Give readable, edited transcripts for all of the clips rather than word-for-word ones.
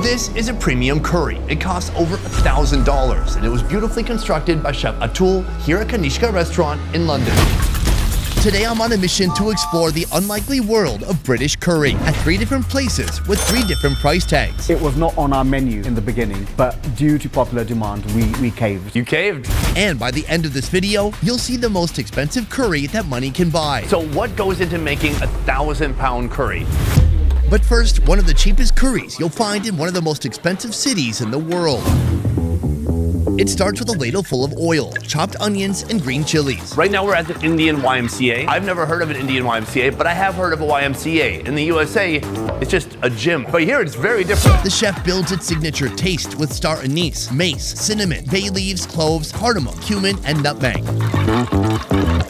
This is a premium curry. It costs over $1,000 and it was beautifully constructed by Chef Atul here at Kanishka Restaurant in London. Today I'm on a mission to explore the unlikely world of British curry at 3 different places with 3 different price tags. It was not on our menu in the beginning, but due to popular demand, we caved. You caved? And by the end of this video, you'll see the most expensive curry that money can buy. So what goes into making a 1,000-pound curry? But first, one of the cheapest curries you'll find in one of the most expensive cities in the world. It starts with a ladle full of oil, chopped onions, and green chilies. Right now we're at the Indian YMCA. I've never heard of an Indian YMCA, but I have heard of a YMCA. In the USA, it's just a gym. But here it's very different. The chef builds its signature taste with star anise, mace, cinnamon, bay leaves, cloves, cardamom, cumin, and nutmeg.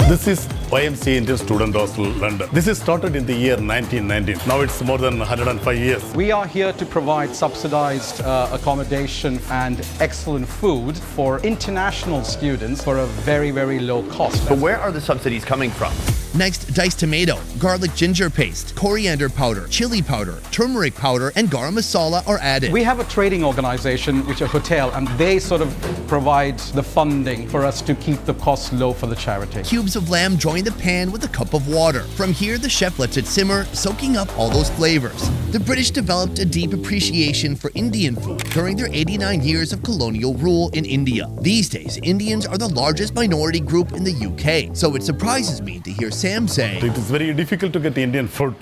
This is YMCA Indian Student Hostel, London. This is started in the year 1990. Now it's more than 105 years. We are here to provide subsidized accommodation and excellent food for international students for a very, very low cost. But where are the subsidies coming from? Next, diced tomato, garlic ginger paste, coriander powder, chili powder, turmeric powder, and garam masala are added. We have a trading organization, which is a hotel, and they sort of provide the funding for us to keep the costs low for the charity. Cubes of lamb join the pan with a cup of water. From here, the chef lets it simmer, soaking up all those flavors. The British developed a deep appreciation for Indian food during their 89 years of colonial rule in India. These days, Indians are the largest minority group in the UK, so it surprises me to hear Sam say, It is very difficult to get Indian food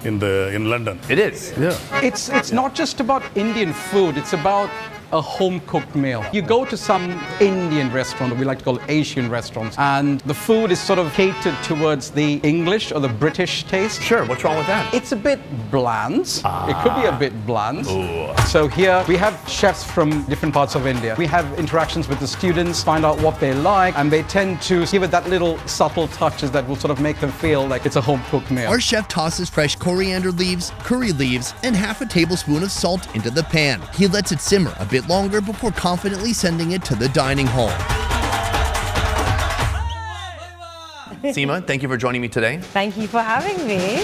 in London. It is. Yeah. It's not just about Indian food, it's about a home-cooked meal. You go to some Indian restaurant, we like to call Asian restaurants, and the food is sort of catered towards the English or the British taste. Sure, what's wrong with that? It's a bit bland. It could be a bit bland. So here we have chefs from different parts of India. We have interactions with the students, find out what they like, and they tend to give it that little subtle touches that will sort of make them feel like it's a home-cooked meal. Our chef tosses fresh coriander leaves, curry leaves, and half a tablespoon of salt into the pan. He lets it simmer a bit longer before confidently sending it to the dining hall. Seema, thank you for joining me today. Thank you for having me.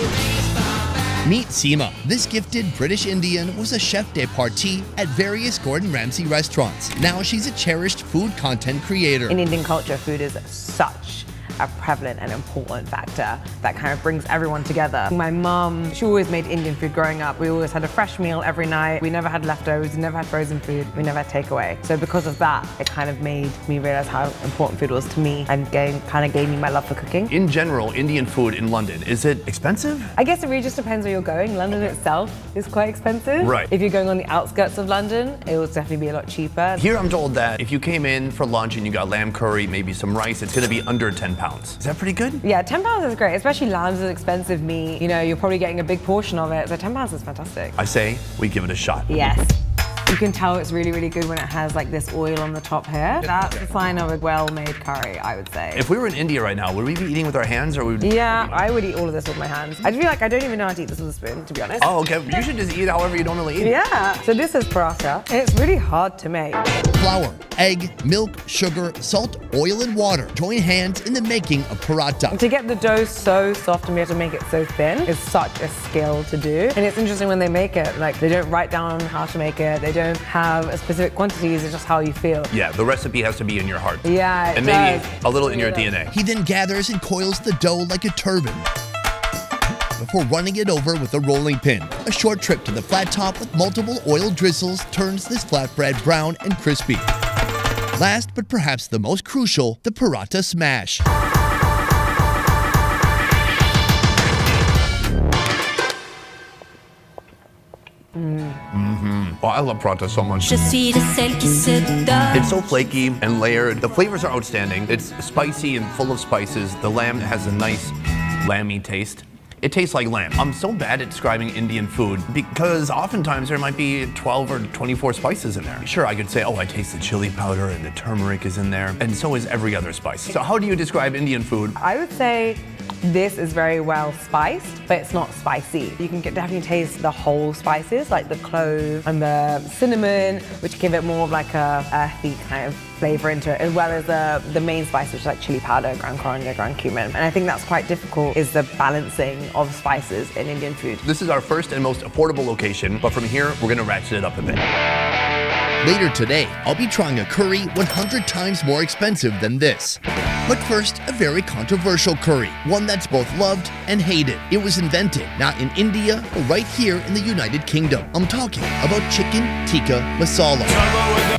Meet Seema. This gifted British Indian was a chef de partie at various Gordon Ramsay restaurants. Now she's a cherished food content creator. In Indian culture, food is such a prevalent and important factor that kind of brings everyone together. My mum, she always made Indian food growing up. We always had a fresh meal every night. We never had leftovers, we never had frozen food, we never had takeaway. So because of that, it kind of made me realize how important food was to me and kind of gave me my love for cooking. In general, Indian food in London, is it expensive? I guess it really just depends where you're going. London itself is quite expensive. Right. If you're going on the outskirts of London, it will definitely be a lot cheaper. Here I'm told that if you came in for lunch and you got lamb curry, maybe some rice, it's gonna be under 10 pounds. Is that pretty good? Yeah, £10 is great, especially lamb's an expensive meat. You know, you're probably getting a big portion of it, so £10 is fantastic. I say we give it a shot. Yes. You can tell it's really, really good when it has like this oil on the top here. That's a sign of a well-made curry, I would say. If we were in India right now, would we be eating with our hands or would we? Yeah, I would eat all of this with my hands. I feel like I don't even know how to eat this with a spoon, to be honest. Oh, okay. You should just eat however you normally eat. Yeah. So this is paratha, and it's really hard to make. Flour, egg, milk, sugar, salt, oil, and water join hands in the making of paratha. To get the dough so soft and be able to make it so thin is such a skill to do. And it's interesting when they make it, like they don't write down how to make it, they don't have specific quantities, it's just how you feel. Yeah, the recipe has to be in your heart. Yeah, and maybe a little in your DNA. He then gathers and coils the dough like a turban before running it over with a rolling pin. A short trip to the flat top with multiple oil drizzles turns this flatbread brown and crispy. Last, but perhaps the most crucial, the paratha smash. Oh, I love paratha so much. It's so flaky and layered. The flavors are outstanding. It's spicy and full of spices. The lamb has a nice lamby taste. It tastes like lamb. I'm so bad at describing Indian food because oftentimes there might be 12 or 24 spices in there. Sure, I could say, oh, I taste the chili powder and the turmeric is in there, and so is every other spice. So how do you describe Indian food? I would say this is very well spiced, but it's not spicy. You can definitely taste the whole spices, like the clove and the cinnamon, which give it more of like a earthy kind of flavor into it, as well as the main spice, which is like chili powder, ground coriander, ground cumin. And I think that's quite difficult, is the balancing of spices in Indian food. This is our first and most affordable location, but from here, we're gonna ratchet it up a bit. Later today, I'll be trying a curry 100 times more expensive than this. But first, a very controversial curry, one that's both loved and hated. It was invented not in India, but right here in the United Kingdom. I'm talking about chicken tikka masala.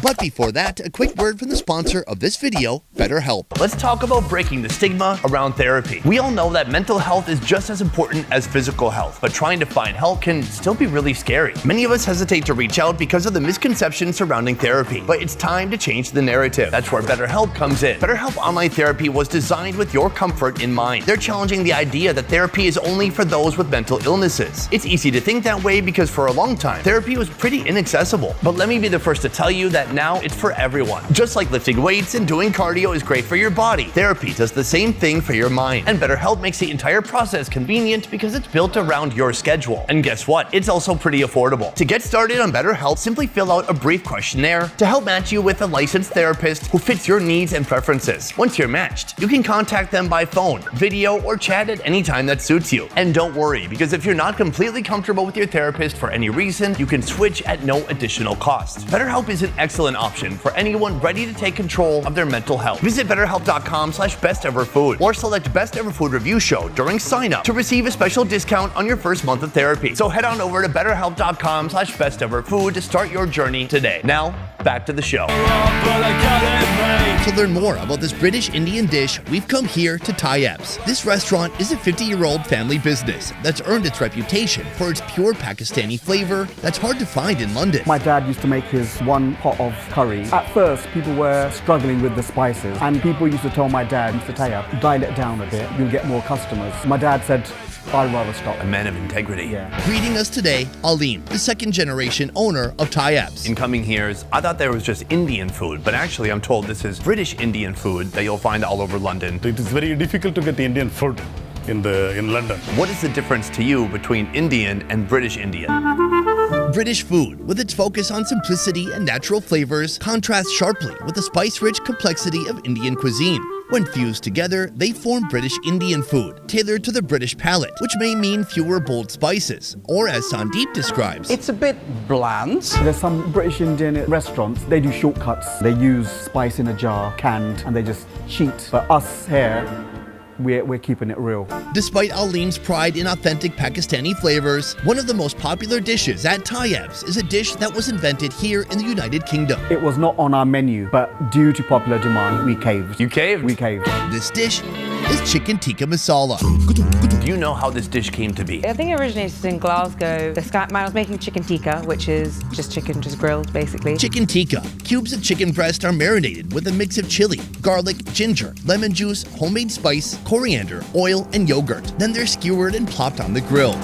But before that, a quick word from the sponsor of this video, BetterHelp. Let's talk about breaking the stigma around therapy. We all know that mental health is just as important as physical health, but trying to find help can still be really scary. Many of us hesitate to reach out because of the misconceptions surrounding therapy, but it's time to change the narrative. That's where BetterHelp comes in. BetterHelp Online Therapy was designed with your comfort in mind. They're challenging the idea that therapy is only for those with mental illnesses. It's easy to think that way because for a long time, therapy was pretty inaccessible. But let me be the first to tell you that now it's for everyone. Just like lifting weights and doing cardio is great for your body, therapy does the same thing for your mind. And BetterHelp makes the entire process convenient because it's built around your schedule. And guess what? It's also pretty affordable. To get started on BetterHelp, simply fill out a brief questionnaire to help match you with a licensed therapist who fits your needs and preferences. Once you're matched, you can contact them by phone, video, or chat at any time that suits you. And don't worry, because if you're not completely comfortable with your therapist for any reason, you can switch at no additional cost. BetterHelp is an excellent option for anyone ready to take control of their mental health. Visit BetterHelp.com/besteverfood or select Best Ever Food Review Show during sign up to receive a special discount on your first month of therapy. So head on over to BetterHelp.com/besteverfood to start your journey today. Now, back to the show. To learn more about this British Indian dish, we've come here to Tayyab's. This restaurant is a 50-year-old family business that's earned its reputation for its pure Pakistani flavor that's hard to find in London. My dad used to make his one pot of curry. At first, people were struggling with the spices, and people used to tell my dad, Mr. Tayyab, dial it down a bit, you'll get more customers. My dad said, I'd rather stop. A man of integrity. Yeah. Greeting us today, Aleem, the second-generation owner of Tayyab's. In coming years, I thought there was just Indian food, but actually I'm told this is British Indian food that you'll find all over London. It is very difficult to get Indian food in London. What is the difference to you between Indian and British Indian? British food, with its focus on simplicity and natural flavors, contrasts sharply with the spice-rich complexity of Indian cuisine. When fused together, they form British Indian food, tailored to the British palate, which may mean fewer bold spices, or as Sandeep describes, It's a bit bland. There's some British Indian restaurants, they do shortcuts. They use spice in a jar, canned, and they just cheat. But us here, we're keeping it real. Despite Aleem's pride in authentic Pakistani flavors, one of the most popular dishes at Tayyab's is a dish that was invented here in the United Kingdom. It was not on our menu, but due to popular demand, we caved. You caved? We caved. This dish is chicken tikka masala. Do you know how this dish came to be? I think it originated in Glasgow. This guy, man was making chicken tikka, which is just chicken, just grilled, basically. Chicken tikka. Cubes of chicken breast are marinated with a mix of chili, garlic, ginger, lemon juice, homemade spice, coriander, oil, and yogurt. Then they're skewered and plopped on the grill.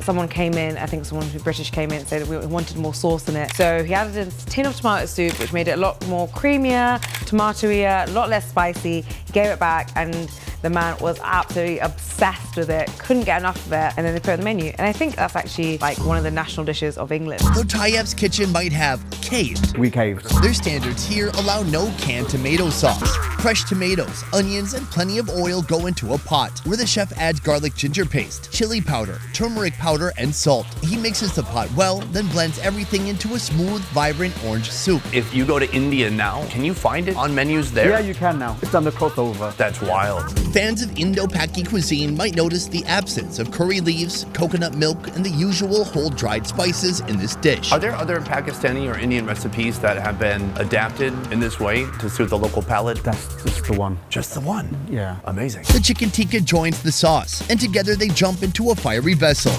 Someone came in, I think someone who's British came in and said we wanted more sauce in it. So he added a tin of tomato soup, which made it a lot more creamier, tomatoier, a lot less spicy. He gave it back and the man was absolutely obsessed with it, couldn't get enough of it, and then they put it on the menu. And I think that's actually like one of the national dishes of England. Though Tayyab's kitchen might have caved, We caved. their standards here allow no canned tomato sauce. Fresh tomatoes, onions, and plenty of oil go into a pot, where the chef adds garlic ginger paste, chili powder, turmeric powder, and salt. He mixes the pot well, then blends everything into a smooth, vibrant orange soup. If you go to India now, can you find it on menus there? Yeah, you can now. It's done the crossover. That's wild. Fans of Indo-Paki cuisine might notice the absence of curry leaves, coconut milk, and the usual whole dried spices in this dish. Are there other Pakistani or Indian recipes that have been adapted in this way to suit the local palate? That's just the one. Just the one? Yeah. Amazing. The chicken tikka joins the sauce, and together they jump into a fiery vessel.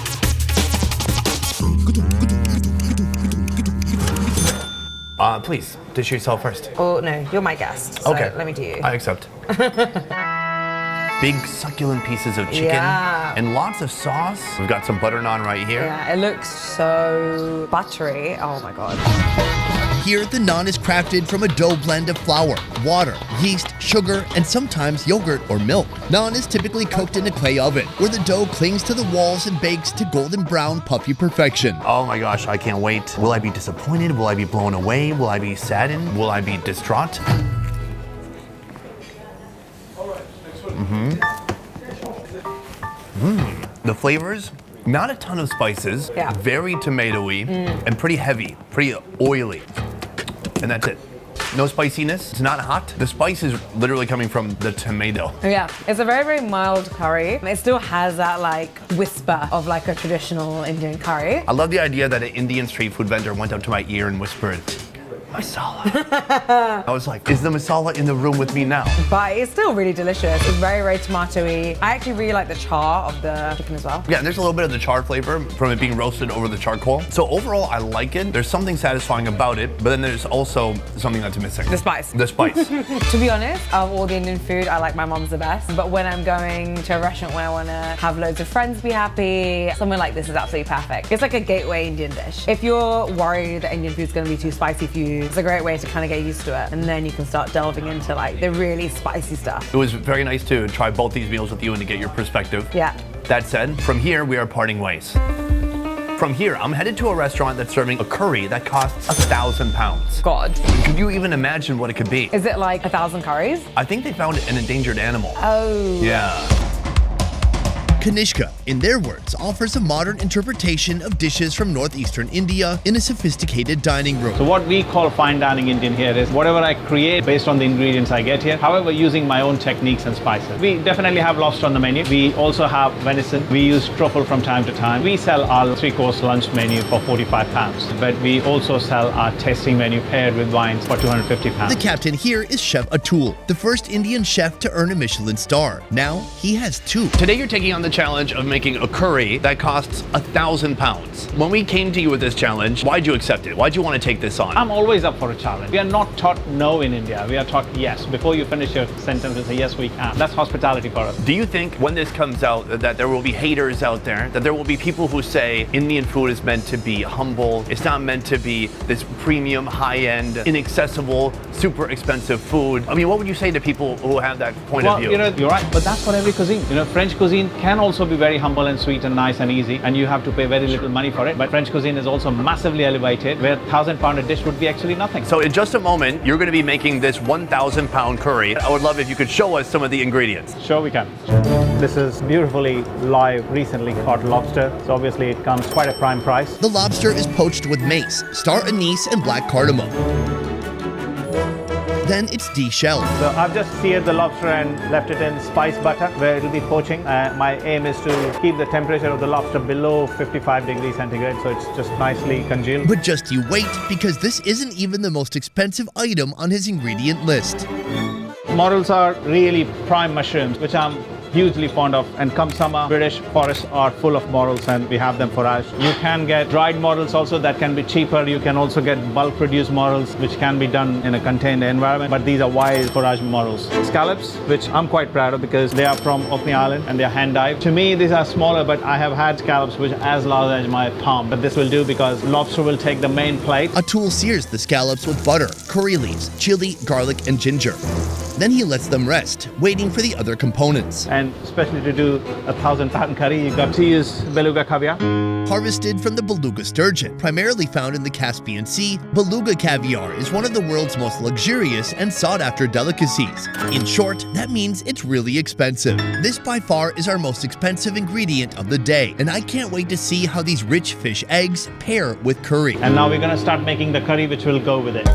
Please, dish yourself first. Oh no, you're my guest, so Okay. let me do you. I accept. big succulent pieces of chicken Yeah. and lots of sauce. We've got some butter naan right here. Yeah, it looks so buttery. Oh my God. Here, the naan is crafted from a dough blend of flour, water, yeast, sugar, and sometimes yogurt or milk. Naan is typically cooked in a clay oven, where the dough clings to the walls and bakes to golden brown, puffy perfection. Oh my gosh, I can't wait. Will I be disappointed? Will I be blown away? Will I be saddened? Will I be distraught? The flavors, not a ton of spices, Yeah. very tomatoey, and pretty heavy, pretty oily. And that's it. No spiciness, it's not hot. The spice is literally coming from the tomato. Yeah, it's a very, very mild curry. It still has that like whisper of like a traditional Indian curry. I love the idea that an Indian street food vendor went up to my ear and whispered, masala. I was like, is the masala in the room with me now? But it's still really delicious. It's very, very tomatoey. I actually really like the char of the chicken as well. Yeah, there's a little bit of the char flavor from it being roasted over the charcoal. So overall, I like it. There's something satisfying about it, but then there's also something that's missing. The spice. The spice. To be honest, of all the Indian food, I like my mom's the best. But when I'm going to a restaurant where I want to have loads of friends be happy, somewhere like this is absolutely perfect. It's like a gateway Indian dish. If you're worried that Indian food's going to be too spicy for you, it's a great way to kind of get used to it. And then you can start delving into like the really spicy stuff. It was very nice to try both these meals with you and to get your perspective. Yeah. That said, from here, we are parting ways. From here, I'm headed to a restaurant that's serving a curry that costs £1,000. God. Could you even imagine what it could be? Is it like 1,000 curries? I think they found an endangered animal. Oh. Yeah. Kanishka, in their words, offers a modern interpretation of dishes from northeastern India in a sophisticated dining room. So what we call fine dining Indian here is whatever I create based on the ingredients I get here, however using my own techniques and spices. We definitely have lobster on the menu. We also have venison. We use truffle from time to time. We sell our 3-course lunch menu for £45, but we also sell our tasting menu paired with wines for £250. The captain here is Chef Atul, the first Indian chef to earn a Michelin star. Now he has 2. Today you're taking on the challenge of making a curry that costs £1,000. When we came to you with this challenge, why'd you accept it? Why'd you want to take this on? I'm always up for a challenge. We are not taught no in India. We are taught yes. Before you finish your sentence, you say yes, we can. That's hospitality for us. Do you think when this comes out that there will be haters out there, that there will be people who say Indian food is meant to be humble, it's not meant to be this premium, high-end, inaccessible, super expensive food? I mean, what would you say to people who have that point of view? Well, you're right, but that's for every cuisine. French cuisine can also be very humble and sweet and nice and easy, and you have to pay very little money for it. But French cuisine is also massively elevated, where £1,000 a dish would be actually nothing. So in just a moment, you're going to be making this £1,000 curry. I would love if you could show us some of the ingredients. Sure we can. This is beautifully live, recently caught lobster. So obviously it comes quite a prime price. The lobster is poached with mace, star anise, and black cardamom. Then it's de-shelled. So I've just seared the lobster and left it in spice butter where it'll be poaching. My aim is to keep the temperature of the lobster below 55 degrees centigrade, so it's just nicely congealed. But just you wait, because this isn't even the most expensive item on his ingredient list. Morels are really prime mushrooms, which I'm hugely fond of, and come summer, British forests are full of morels and we have them foraged. You can get dried morels also that can be cheaper. You can also get bulk produced morels, which can be done in a contained environment, but these are wild foraged morels. Scallops, which I'm quite proud of because they are from Orkney Island and they're hand dived. To me, these are smaller, but I have had scallops which are as large as my palm, but this will do because lobster will take the main plate. Atul sears the scallops with butter, curry leaves, chili, garlic, and ginger. Then he lets them rest, waiting for the other components. And especially to do a £1,000 curry, you've got to use beluga caviar. Harvested from the beluga sturgeon, primarily found in the Caspian Sea, beluga caviar is one of the world's most luxurious and sought-after delicacies. In short, that means it's really expensive. This by far is our most expensive ingredient of the day, and I can't wait to see how these rich fish eggs pair with curry. And now we're going to start making the curry which will go with it.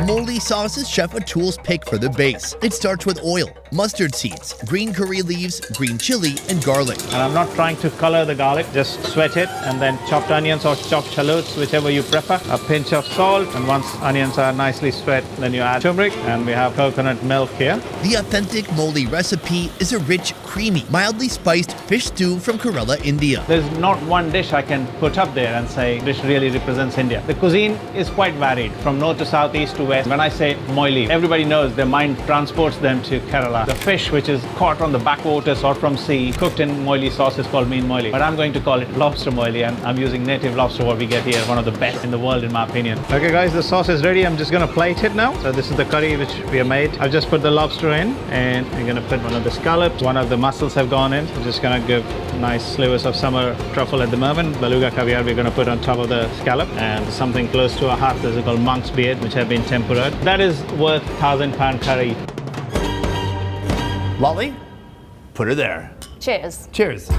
Moldy sauce is Chef Atul's pick for the base. It starts with oil, mustard seeds, green curry leaves, green chili, and garlic. And I'm not trying to color the garlic, just sweat it, and then chopped onions or chopped shallots, whichever you prefer. A pinch of salt, and once onions are nicely sweat, then you add turmeric, and we have coconut milk here. The authentic moldy recipe is a rich, creamy, mildly spiced fish stew from Kerala, India. There's not one dish I can put up there and say this really represents India. The cuisine is quite varied, from north to south, east to west. When I say moili, everybody knows their mind transports them to Kerala. The fish which is caught on the backwaters or from sea, cooked in moili sauce is called meen moili. But I'm going to call it lobster moili, and I'm using native lobster what we get here, one of the best in the world in my opinion. Okay guys, the sauce is ready. I'm just gonna plate it now. So this is the curry which we have made. I've just put the lobster in, and I'm gonna put one of the scallops. One of the mussels have gone in. I'm just gonna give nice slivers of summer truffle at the moment. Beluga caviar we're gonna put on top of the scallop, and something close to our heart. This is called monk's beard, which have been tempered. That is worth 1,000-pound curry. Lolly, put her there. Cheers. Cheers.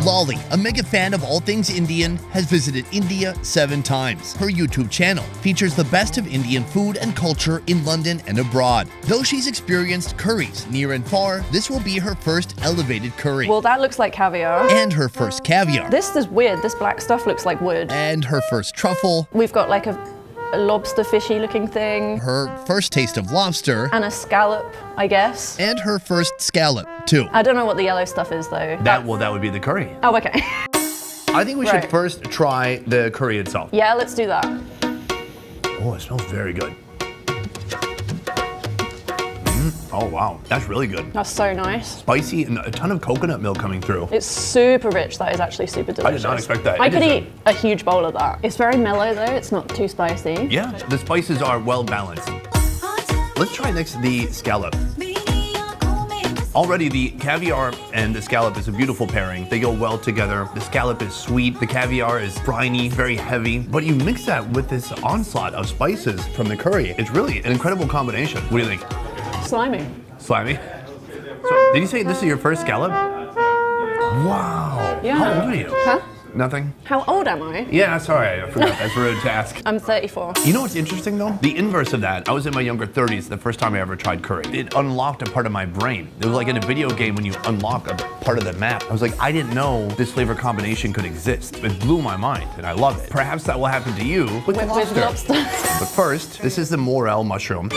Lolly, a mega fan of all things Indian, has visited India 7 times. Her YouTube channel features the best of Indian food and culture in London and abroad. Though she's experienced curries near and far, this will be her first elevated curry. Well, that looks like caviar. And her first caviar. This is weird. This black stuff looks like wood. And her first truffle. We've got like a lobster fishy looking thing. Her first taste of lobster. And a scallop, I guess. And her first scallop, too. I don't know what the yellow stuff is, though. That would be the curry. Oh, okay. I think we should first try the curry itself. Yeah, let's do that. Oh, it smells very good. Oh, wow. That's really good. That's so nice. Spicy and a ton of coconut milk coming through. It's super rich. That is actually super delicious. I did not expect that. I could eat a huge bowl of that. It's very mellow, though. It's not too spicy. Yeah, the spices are well balanced. Let's try next the scallop. Already the caviar and the scallop is a beautiful pairing. They go well together. The scallop is sweet. The caviar is briny, very heavy. But you mix that with this onslaught of spices from the curry. It's really an incredible combination. What do you think? Slimy. Slimy? So, did you say this is your first scallop? Wow. Yeah. How old are you? Huh? Nothing? How old am I? Yeah, sorry, I forgot. That's rude to ask. I'm 34. You know what's interesting though? The inverse of that, I was in my younger 30s the first time I ever tried curry. It unlocked a part of my brain. It was like in a video game when you unlock a part of the map. I was like, I didn't know this flavor combination could exist. It blew my mind and I love it. Perhaps that will happen to you with lobster. With lobster. But first, this is the morel mushroom.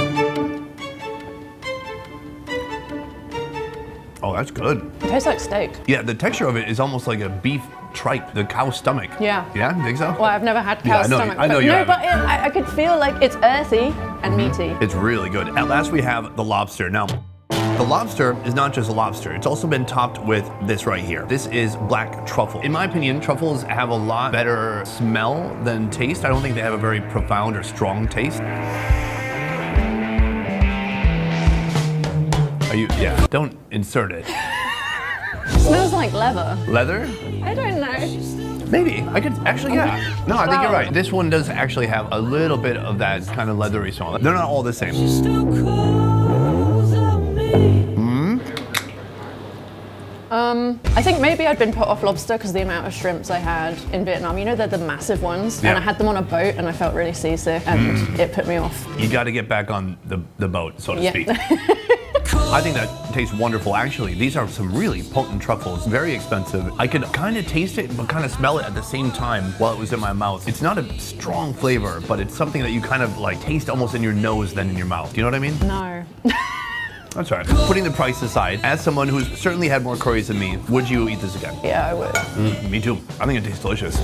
Oh, that's good. It tastes like steak. Yeah, the texture of it is almost like a beef tripe, the cow's stomach. Yeah. Yeah, you think so? Well, I've never had cow's stomach. I know you haven't. But I could feel like it's earthy and meaty. It's really good. At last we have the lobster. Now, the lobster is not just a lobster. It's also been topped with this right here. This is black truffle. In my opinion, truffles have a lot better smell than taste. I don't think they have a very profound or strong taste. Yeah, don't insert it. Smells like leather. Leather? I don't know. Maybe. I could actually, yeah. No, I think you're right. This one does actually have a little bit of that kind of leathery smell. They're not all the same. I think maybe I'd been put off lobster because the amount of shrimps I had in Vietnam, you know, they're the massive ones, Yeah. and I had them on a boat and I felt really seasick and it put me off. You got to get back on the boat, so to Yeah. speak. I think that tastes wonderful. Actually, these are some really potent truffles, very expensive. I could kind of taste it, but kind of smell it at the same time while it was in my mouth. It's not a strong flavor, but it's something that you kind of like taste almost in your nose than in your mouth. Do you know what I mean? No. That's all right. Putting the price aside, as someone who's certainly had more curries than me, would you eat this again? Yeah, I would. Me too. I think it tastes delicious.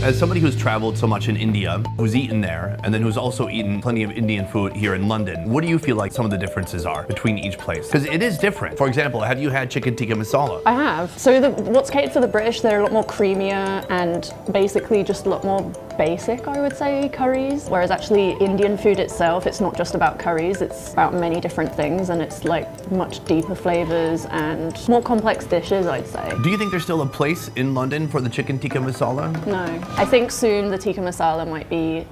As somebody who's traveled so much in India, who's eaten there, and then who's also eaten plenty of Indian food here in London, what do you feel like some of the differences are between each place? Because it is different. For example, have you had chicken tikka masala? I have. So what's catered for the British, they're a lot more creamier and basically just a lot more basic, I would say, curries. Whereas actually Indian food itself, it's not just about curries, it's about many different things, and it's like much deeper flavors and more complex dishes, I'd say. Do you think there's still a place in London for the chicken tikka masala? No. I think soon the tikka masala might be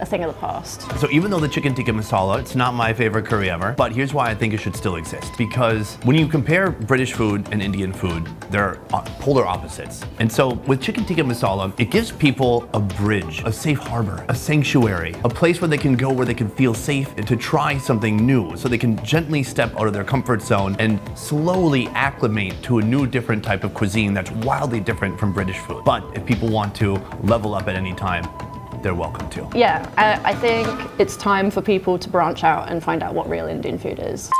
a thing of the past. So even though the chicken tikka masala, it's not my favorite curry ever, but here's why I think it should still exist. Because when you compare British food and Indian food, they're polar opposites. And so with chicken tikka masala, it gives people a bridge, a safe harbor, a sanctuary, a place where they can go where they can feel safe to try something new, so they can gently step out of their comfort zone and slowly acclimate to a new, different type of cuisine that's wildly different from British food. But if people want to level up at any time, they're welcome to. Yeah, I think it's time for people to branch out and find out what real Indian food is.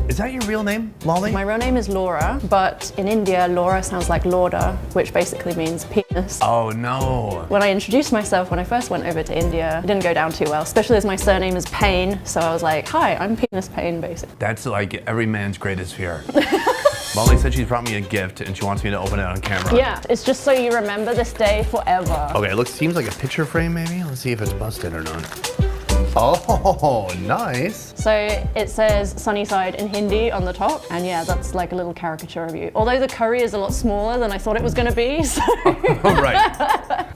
Is that your real name, Lolly? My real name is Laura, but in India, Laura sounds like Lauda, which basically means penis. Oh no. When I introduced myself when I first went over to India, it didn't go down too well, especially as my surname is Payne, so I was like, hi, I'm Penis Payne, basically. That's like every man's greatest fear. Lolly said she's brought me a gift and she wants me to open it on camera. Yeah, it's just so you remember this day forever. Okay, it seems like a picture frame maybe. Let's see if it's busted or not. Oh, nice. So it says Sunnyside in Hindi on the top, and yeah, that's like a little caricature of you. Although the curry is a lot smaller than I thought it was gonna be, so. Right.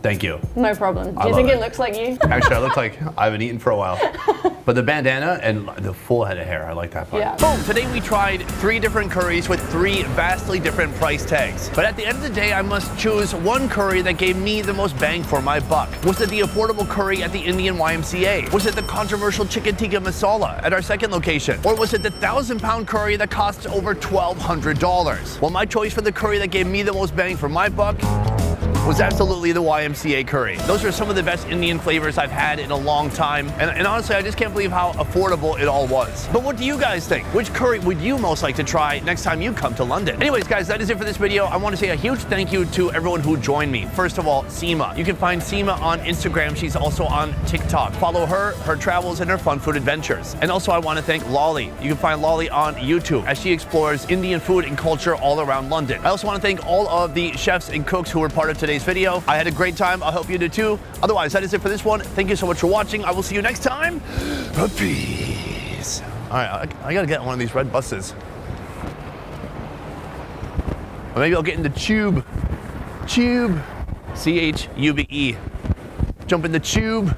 Thank you. No problem. Do you think it looks like you? Actually, I look like I haven't eaten for a while. But the bandana and the full head of hair, I like that part. Yeah. Boom, today we tried 3 different curries with 3 vastly different price tags. But at the end of the day, I must choose one curry that gave me the most bang for my buck. Was it the affordable curry at the Indian YMCA? Was it the controversial chicken tikka masala at our second location? Or was it the 1,000-pound curry that costs over $1,200? Well, my choice for the curry that gave me the most bang for my buck was absolutely the YMCA curry. Those are some of the best Indian flavors I've had in a long time. And honestly, I just can't believe how affordable it all was. But what do you guys think? Which curry would you most like to try next time you come to London? Anyways, guys, that is it for this video. I want to say a huge thank you to everyone who joined me. First of all, Seema. You can find Seema on Instagram. She's also on TikTok. Follow her, her travels, and her fun food adventures. And also, I want to thank Lolly. You can find Lolly on YouTube as she explores Indian food and culture all around London. I also want to thank all of the chefs and cooks who were part of today's video. I had a great time. I hope you did too. Otherwise, that is it for this one. Thank you so much for watching. I will see you next time. Peace. All right, I gotta get one of these red buses. Or maybe I'll get in the tube. Tube. C-H-U-B-E. Jump in the tube.